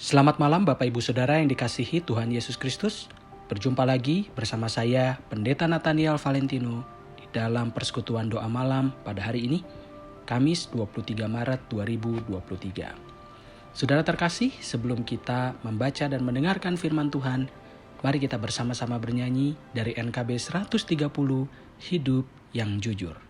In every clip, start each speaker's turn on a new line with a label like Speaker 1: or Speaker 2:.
Speaker 1: Selamat malam Bapak Ibu Saudara yang dikasihi Tuhan Yesus Kristus. Berjumpa lagi bersama saya Pendeta Nathaniel Valentino di dalam persekutuan doa malam pada hari ini, Kamis 23 Maret 2023. Saudara terkasih, sebelum kita membaca dan mendengarkan firman Tuhan, mari kita bersama-sama bernyanyi dari NKB 130, Hidup yang Jujur.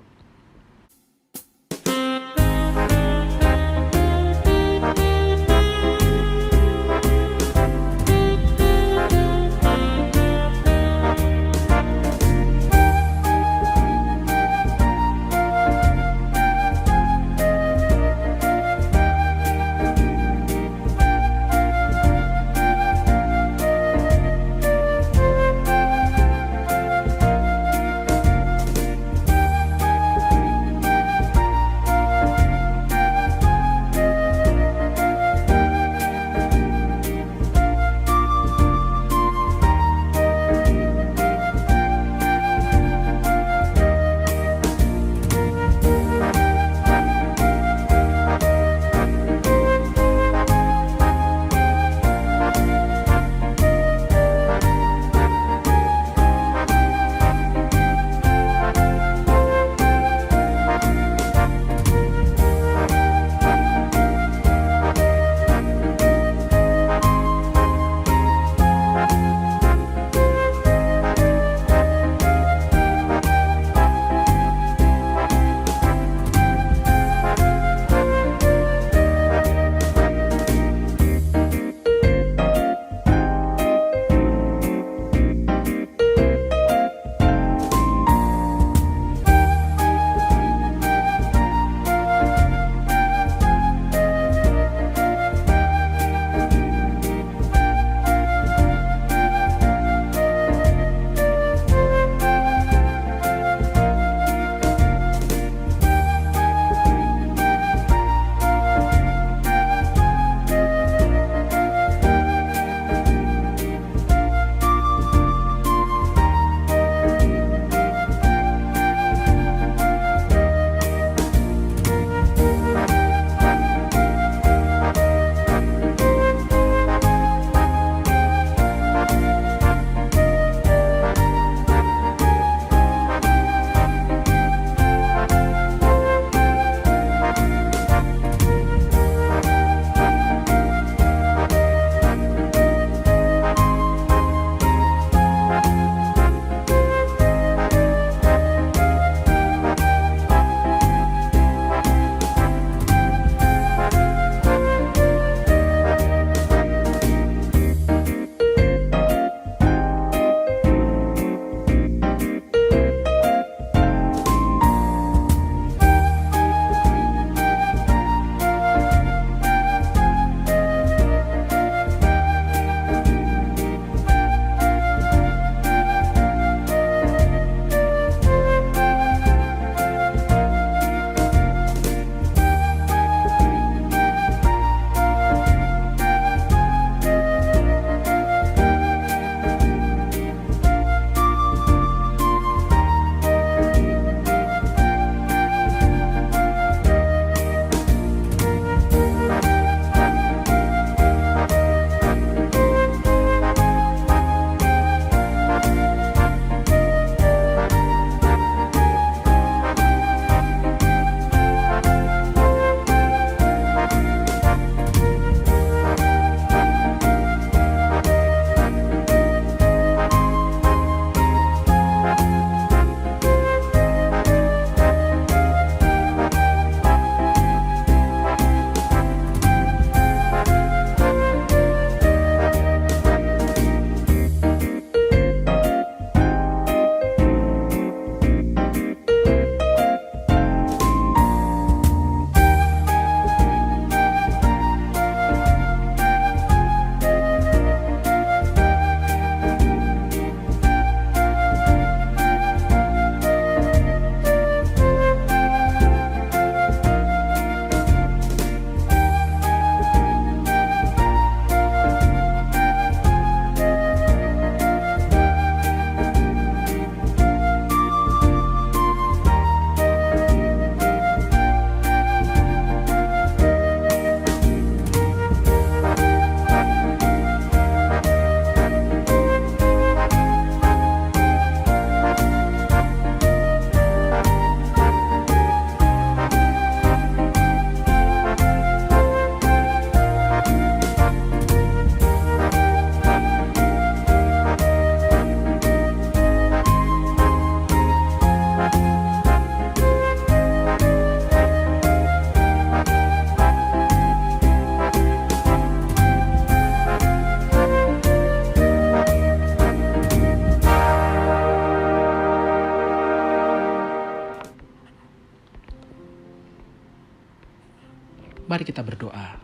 Speaker 1: Mari kita berdoa.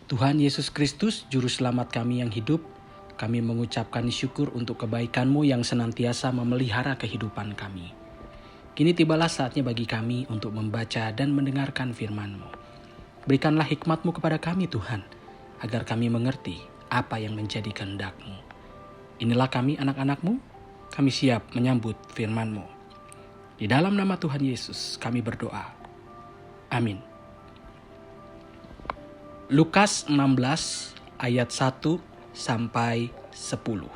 Speaker 1: Tuhan Yesus Kristus, Juru Selamat kami yang hidup, kami mengucapkan syukur untuk kebaikan-Mu yang senantiasa memelihara kehidupan kami. Kini tibalah saatnya bagi kami untuk membaca dan mendengarkan firman-Mu. Berikanlah hikmat-Mu kepada kami Tuhan, agar kami mengerti apa yang menjadi kehendak-Mu. Inilah kami anak-anak-Mu, kami siap menyambut firman-Mu. Di dalam nama Tuhan Yesus kami berdoa. Amin. Lukas 16 ayat 1 sampai 10.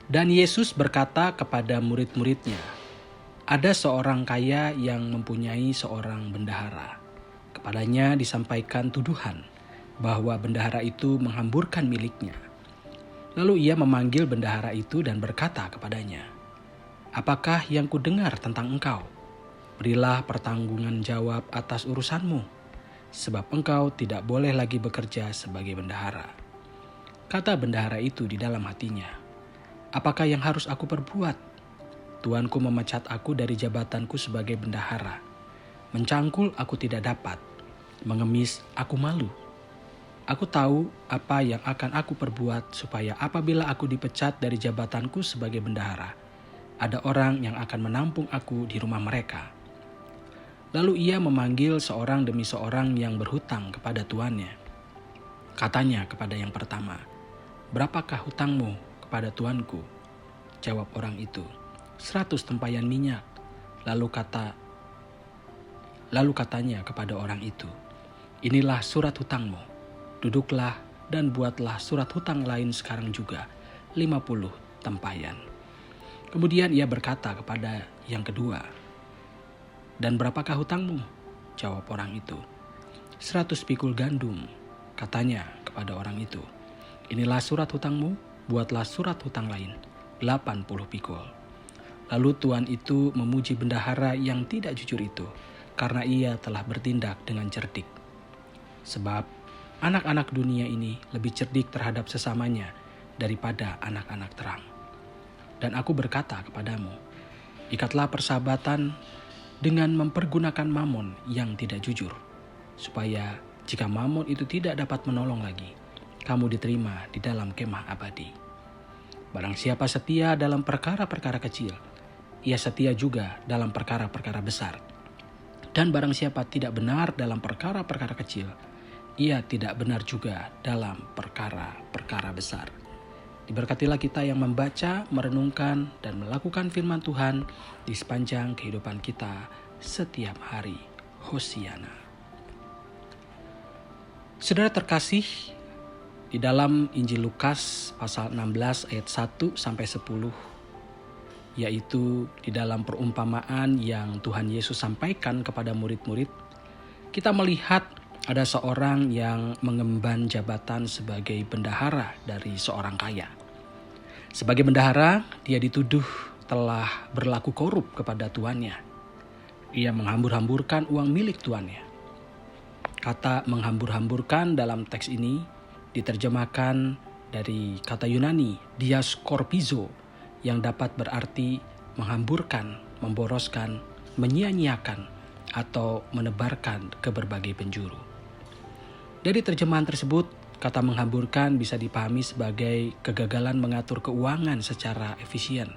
Speaker 1: Dan Yesus berkata kepada murid-muridnya, ada seorang kaya yang mempunyai seorang bendahara. Kepadanya disampaikan tuduhan bahwa bendahara itu menghamburkan miliknya. Lalu ia memanggil bendahara itu dan berkata kepadanya, apakah yang kudengar tentang engkau? Berilah pertanggungan jawab atas urusanmu, sebab engkau tidak boleh lagi bekerja sebagai bendahara. Kata bendahara itu di dalam hatinya, apakah yang harus aku perbuat? Tuanku memecat aku dari jabatanku sebagai bendahara. Mencangkul aku tidak dapat, mengemis aku malu. Aku tahu apa yang akan aku perbuat supaya apabila aku dipecat dari jabatanku sebagai bendahara, ada orang yang akan menampung aku di rumah mereka. Lalu ia memanggil seorang demi seorang yang berhutang kepada tuannya. Katanya kepada yang pertama, berapakah hutangmu kepada tuanku? Jawab orang itu, 100 tempayan minyak. Lalu katanya kepada orang itu, inilah surat hutangmu. Duduklah dan buatlah surat hutang lain sekarang juga, 50 tempayan. Kemudian ia berkata kepada yang kedua, dan berapakah hutangmu? Jawab orang itu, 100 pikul gandum. Katanya kepada orang itu, inilah surat hutangmu, buatlah surat hutang lain, 80 pikul. Lalu tuan itu memuji bendahara yang tidak jujur itu, karena ia telah bertindak dengan cerdik. Sebab anak-anak dunia ini lebih cerdik terhadap sesamanya daripada anak-anak terang. Dan aku berkata kepadamu, ikatlah persahabatan dengan mempergunakan mamon yang tidak jujur, supaya jika mamon itu tidak dapat menolong lagi, kamu diterima di dalam kemah abadi. Barang siapa setia dalam perkara-perkara kecil, ia setia juga dalam perkara-perkara besar. Dan barang siapa tidak benar dalam perkara-perkara kecil, ia tidak benar juga dalam perkara-perkara besar. Diberkatilah kita yang membaca, merenungkan, dan melakukan firman Tuhan di sepanjang kehidupan kita setiap hari. Hosiana. Saudara terkasih, di dalam Injil Lukas pasal 16 ayat 1 sampai 10, yaitu di dalam perumpamaan yang Tuhan Yesus sampaikan kepada murid-murid, kita melihat ada seorang yang mengemban jabatan sebagai bendahara dari seorang kaya. Sebagai bendahara, dia dituduh telah berlaku korup kepada tuannya. Ia menghambur-hamburkan uang milik tuannya. Kata menghambur-hamburkan dalam teks ini diterjemahkan dari kata Yunani diaskorpizo, yang dapat berarti menghamburkan, memboroskan, menyia-nyiakan, atau menebarkan ke berbagai penjuru. Dari terjemahan tersebut, kata menghamburkan bisa dipahami sebagai kegagalan mengatur keuangan secara efisien.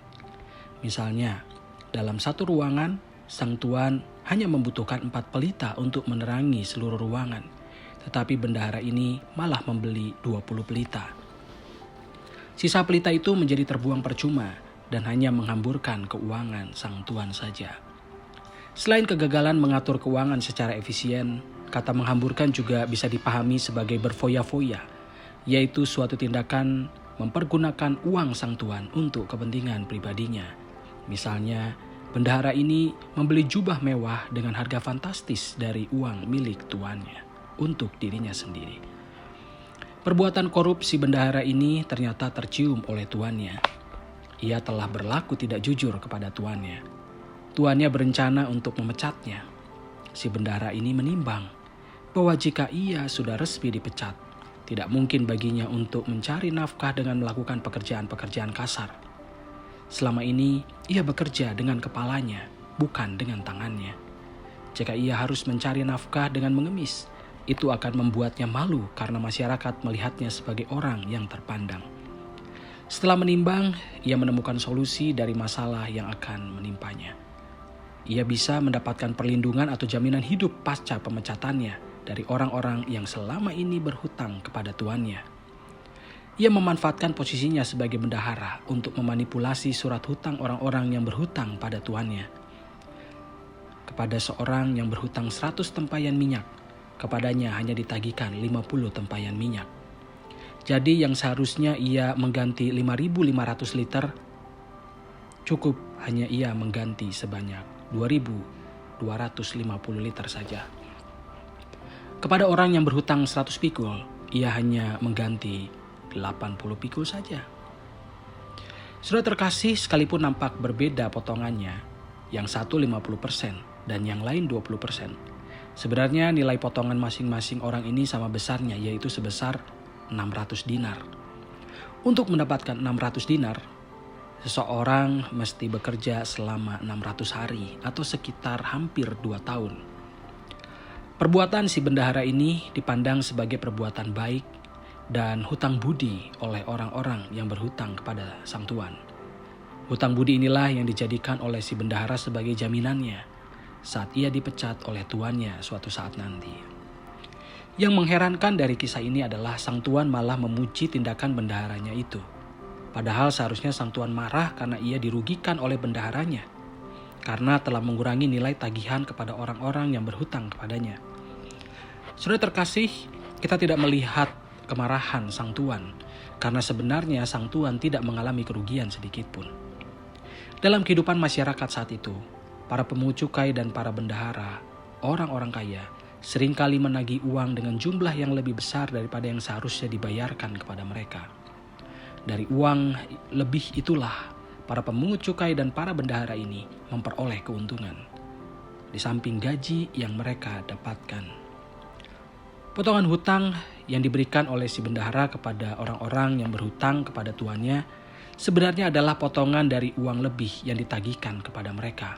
Speaker 1: Misalnya, dalam satu ruangan, sang tuan hanya membutuhkan 4 pelita untuk menerangi seluruh ruangan, tetapi bendahara ini malah membeli 20 pelita. Sisa pelita itu menjadi terbuang percuma dan hanya menghamburkan keuangan sang tuan saja. Selain kegagalan mengatur keuangan secara efisien, kata menghamburkan juga bisa dipahami sebagai berfoya-foya, yaitu suatu tindakan mempergunakan uang sang tuan untuk kepentingan pribadinya. Misalnya, bendahara ini membeli jubah mewah dengan harga fantastis dari uang milik tuannya untuk dirinya sendiri. Perbuatan korupsi bendahara ini ternyata tercium oleh tuannya. Ia telah berlaku tidak jujur kepada tuannya. Tuannya berencana untuk memecatnya. Si bendahara ini menimbang bahwa jika ia sudah resmi dipecat, tidak mungkin baginya untuk mencari nafkah dengan melakukan pekerjaan-pekerjaan kasar. Selama ini, ia bekerja dengan kepalanya, bukan dengan tangannya. Jika ia harus mencari nafkah dengan mengemis, itu akan membuatnya malu karena masyarakat melihatnya sebagai orang yang terpandang. Setelah menimbang, ia menemukan solusi dari masalah yang akan menimpanya. Ia bisa mendapatkan perlindungan atau jaminan hidup pasca pemecatannya dari orang-orang yang selama ini berhutang kepada tuannya. Ia memanfaatkan posisinya sebagai bendahara untuk memanipulasi surat hutang orang-orang yang berhutang pada tuannya. Kepada seorang yang berhutang 100 tempayan minyak, kepadanya hanya ditagihkan 50 tempayan minyak. Jadi yang seharusnya ia mengganti 5.500 liter, cukup hanya ia mengganti sebanyak 2.250 liter saja. Kepada orang yang berhutang 100 pikul, ia hanya mengganti 80 pikul saja. Sudah terkasih, sekalipun nampak berbeda potongannya, yang satu 50% dan yang lain 20%. Sebenarnya nilai potongan masing-masing orang ini sama besarnya, yaitu sebesar 600 dinar. Untuk mendapatkan 600 dinar, seseorang mesti bekerja selama 600 hari atau sekitar hampir 2 tahun. Perbuatan si bendahara ini dipandang sebagai perbuatan baik dan hutang budi oleh orang-orang yang berhutang kepada sang tuan. Hutang budi inilah yang dijadikan oleh si bendahara sebagai jaminannya saat ia dipecat oleh tuannya suatu saat nanti. Yang mengherankan dari kisah ini adalah sang tuan malah memuji tindakan bendaharanya itu. Padahal seharusnya sang tuan marah karena ia dirugikan oleh bendaharanya, karena telah mengurangi nilai tagihan kepada orang-orang yang berhutang kepadanya. Sudah terkasih, kita tidak melihat kemarahan sang tuan, karena sebenarnya sang tuan tidak mengalami kerugian sedikit pun. Dalam kehidupan masyarakat saat itu, para pemungut cukai dan para bendahara, orang-orang kaya, seringkali menagih uang dengan jumlah yang lebih besar daripada yang seharusnya dibayarkan kepada mereka. Dari uang lebih itulah para pemungut cukai dan para bendahara ini memperoleh keuntungan, di samping gaji yang mereka dapatkan. Potongan hutang yang diberikan oleh si bendahara kepada orang-orang yang berhutang kepada tuannya sebenarnya adalah potongan dari uang lebih yang ditagihkan kepada mereka.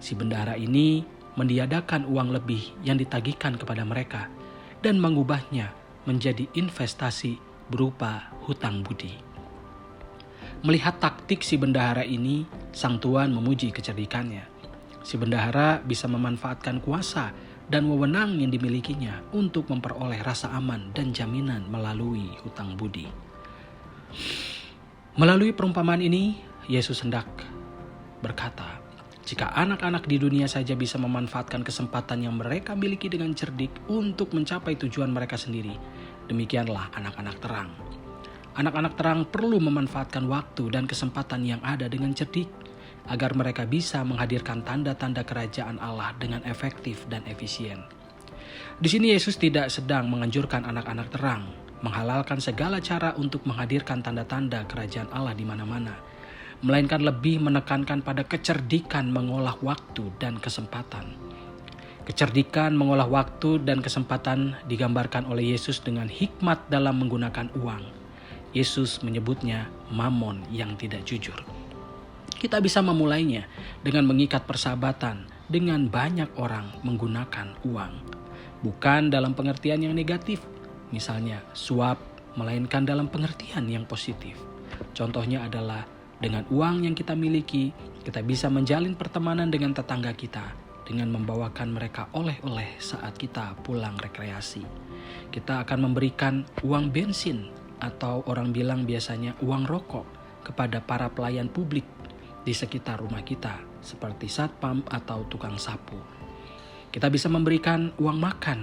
Speaker 1: Si bendahara ini meniadakan uang lebih yang ditagihkan kepada mereka dan mengubahnya menjadi investasi berupa hutang budi. Melihat taktik si bendahara ini, sang tuan memuji kecerdikannya. Si bendahara bisa memanfaatkan kuasa dan wewenang yang dimilikinya untuk memperoleh rasa aman dan jaminan melalui hutang budi. Melalui perumpamaan ini, Yesus hendak berkata, jika anak-anak di dunia saja bisa memanfaatkan kesempatan yang mereka miliki dengan cerdik untuk mencapai tujuan mereka sendiri, demikianlah anak-anak terang. Anak-anak terang perlu memanfaatkan waktu dan kesempatan yang ada dengan cerdik, agar mereka bisa menghadirkan tanda-tanda kerajaan Allah dengan efektif dan efisien. Di sini Yesus tidak sedang menganjurkan anak-anak terang menghalalkan segala cara untuk menghadirkan tanda-tanda kerajaan Allah di mana-mana, melainkan lebih menekankan pada kecerdikan mengolah waktu dan kesempatan. Kecerdikan mengolah waktu dan kesempatan digambarkan oleh Yesus dengan hikmat dalam menggunakan uang. Yesus menyebutnya mamon yang tidak jujur. Kita bisa memulainya dengan mengikat persahabatan dengan banyak orang menggunakan uang. Bukan dalam pengertian yang negatif, misalnya suap, melainkan dalam pengertian yang positif. Contohnya adalah dengan uang yang kita miliki, kita bisa menjalin pertemanan dengan tetangga kita dengan membawakan mereka oleh-oleh saat kita pulang rekreasi. Kita akan memberikan uang bensin atau orang bilang biasanya uang rokok kepada para pelayan publik di sekitar rumah kita seperti satpam atau tukang sapu. Kita bisa memberikan uang makan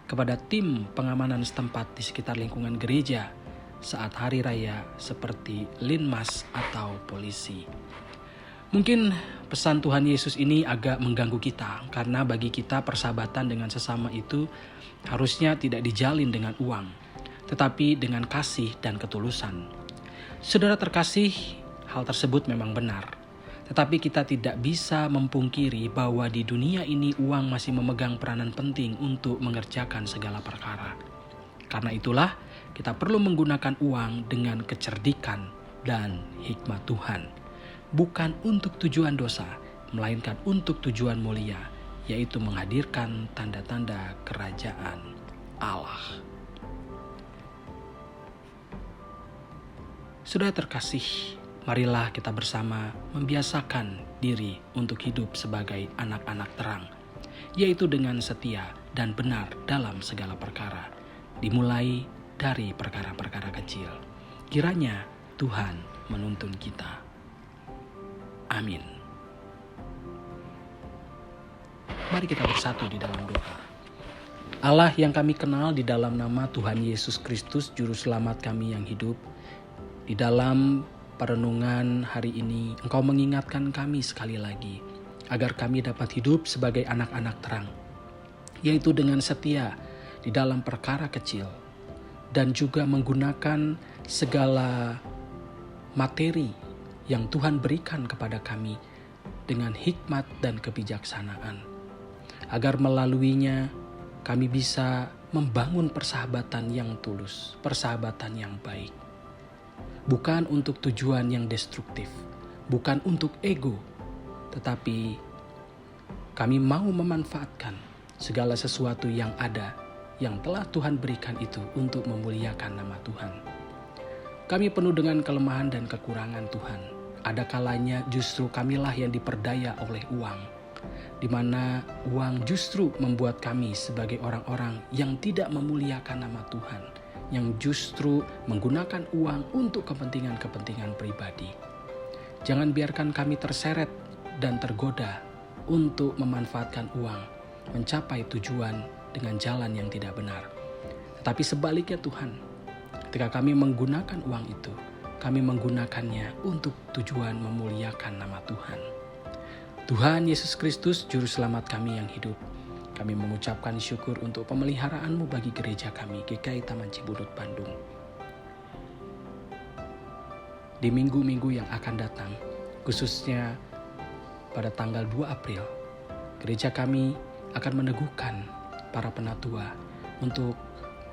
Speaker 1: kepada tim pengamanan setempat di sekitar lingkungan gereja saat hari raya seperti linmas atau polisi. Mungkin pesan Tuhan Yesus ini agak mengganggu kita karena bagi kita persahabatan dengan sesama itu harusnya tidak dijalin dengan uang, tetapi dengan kasih dan ketulusan. Saudara terkasih, hal tersebut memang benar. Tetapi kita tidak bisa mempungkiri bahwa di dunia ini uang masih memegang peranan penting untuk mengerjakan segala perkara. Karena itulah kita perlu menggunakan uang dengan kecerdikan dan hikmat Tuhan. Bukan untuk tujuan dosa, melainkan untuk tujuan mulia, yaitu menghadirkan tanda-tanda kerajaan Allah. Saudara terkasih, marilah kita bersama membiasakan diri untuk hidup sebagai anak-anak terang, yaitu dengan setia dan benar dalam segala perkara, dimulai dari perkara-perkara kecil. Kiranya Tuhan menuntun kita. Amin. Mari kita bersatu di dalam doa. Allah yang kami kenal di dalam nama Tuhan Yesus Kristus, Juru Selamat kami yang hidup, di dalam perenungan hari ini, Engkau mengingatkan kami sekali lagi agar kami dapat hidup sebagai anak-anak terang, yaitu dengan setia di dalam perkara kecil dan juga menggunakan segala materi yang Tuhan berikan kepada kami dengan hikmat dan kebijaksanaan, agar melaluinya kami bisa membangun persahabatan yang tulus, persahabatan yang baik. Bukan untuk tujuan yang destruktif, bukan untuk ego, tetapi kami mau memanfaatkan segala sesuatu yang ada, yang telah Tuhan berikan itu untuk memuliakan nama Tuhan. Kami penuh dengan kelemahan dan kekurangan Tuhan. Ada kalanya justru kamilah yang diperdaya oleh uang, di mana uang justru membuat kami sebagai orang-orang yang tidak memuliakan nama Tuhan, yang justru menggunakan uang untuk kepentingan-kepentingan pribadi. Jangan biarkan kami terseret dan tergoda untuk memanfaatkan uang, mencapai tujuan dengan jalan yang tidak benar. Tetapi sebaliknya Tuhan, ketika kami menggunakan uang itu, kami menggunakannya untuk tujuan memuliakan nama Tuhan. Tuhan Yesus Kristus, Juru Selamat kami yang hidup, kami mengucapkan syukur untuk pemeliharaan-Mu bagi gereja kami, GKI Taman Cibudut, Bandung. Di minggu-minggu yang akan datang, khususnya pada tanggal 2 April, gereja kami akan meneguhkan para penatua untuk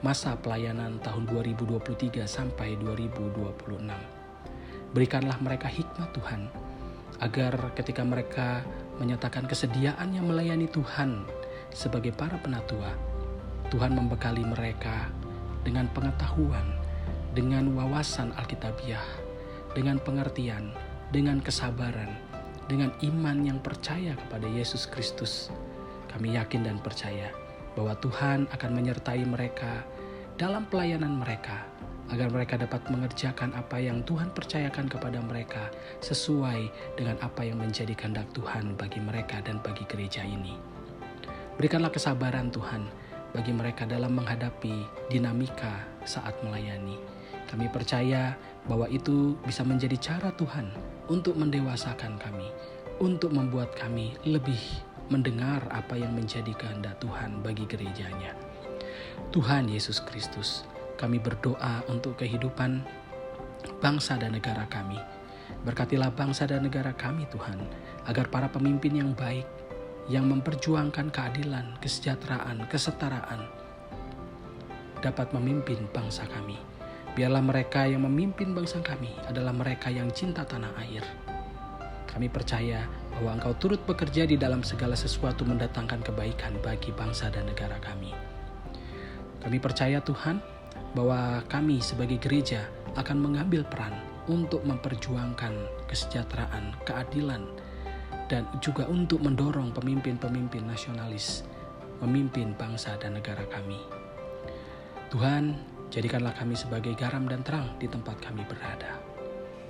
Speaker 1: masa pelayanan tahun 2023 sampai 2026. Berikanlah mereka hikmat Tuhan, agar ketika mereka menyatakan kesediaannya melayani Tuhan sebagai para penatua, Tuhan membekali mereka dengan pengetahuan, dengan wawasan Alkitabiah, dengan pengertian, dengan kesabaran, dengan iman yang percaya kepada Yesus Kristus. Kami yakin dan percaya bahwa Tuhan akan menyertai mereka dalam pelayanan mereka, agar mereka dapat mengerjakan apa yang Tuhan percayakan kepada mereka sesuai dengan apa yang menjadi kehendak Tuhan bagi mereka dan bagi gereja ini. Berikanlah kesabaran Tuhan bagi mereka dalam menghadapi dinamika saat melayani. Kami percaya bahwa itu bisa menjadi cara Tuhan untuk mendewasakan kami, untuk membuat kami lebih mendengar apa yang menjadi kehendak Tuhan bagi gerejanya. Tuhan Yesus Kristus, kami berdoa untuk kehidupan bangsa dan negara kami. Berkatilah bangsa dan negara kami Tuhan, agar para pemimpin yang baik, yang memperjuangkan keadilan, kesejahteraan, kesetaraan, dapat memimpin bangsa kami. Biarlah mereka yang memimpin bangsa kami adalah mereka yang cinta tanah air. Kami percaya bahwa Engkau turut bekerja di dalam segala sesuatu mendatangkan kebaikan bagi bangsa dan negara kami. Kami percaya Tuhan, bahwa kami sebagai gereja akan mengambil peran untuk memperjuangkan kesejahteraan, keadilan, dan juga untuk mendorong pemimpin-pemimpin nasionalis memimpin bangsa dan negara kami. Tuhan, jadikanlah kami sebagai garam dan terang di tempat kami berada.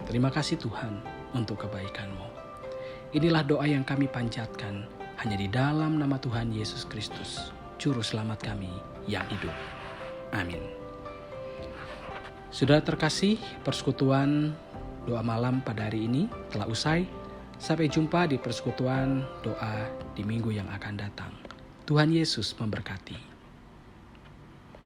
Speaker 1: Terima kasih Tuhan untuk kebaikan-Mu. Inilah doa yang kami panjatkan hanya di dalam nama Tuhan Yesus Kristus, Juru Selamat kami yang hidup. Amin. Sudah terkasih, persekutuan doa malam pada hari ini telah usai. Sampai jumpa di persekutuan doa di minggu yang akan datang. Tuhan Yesus memberkati.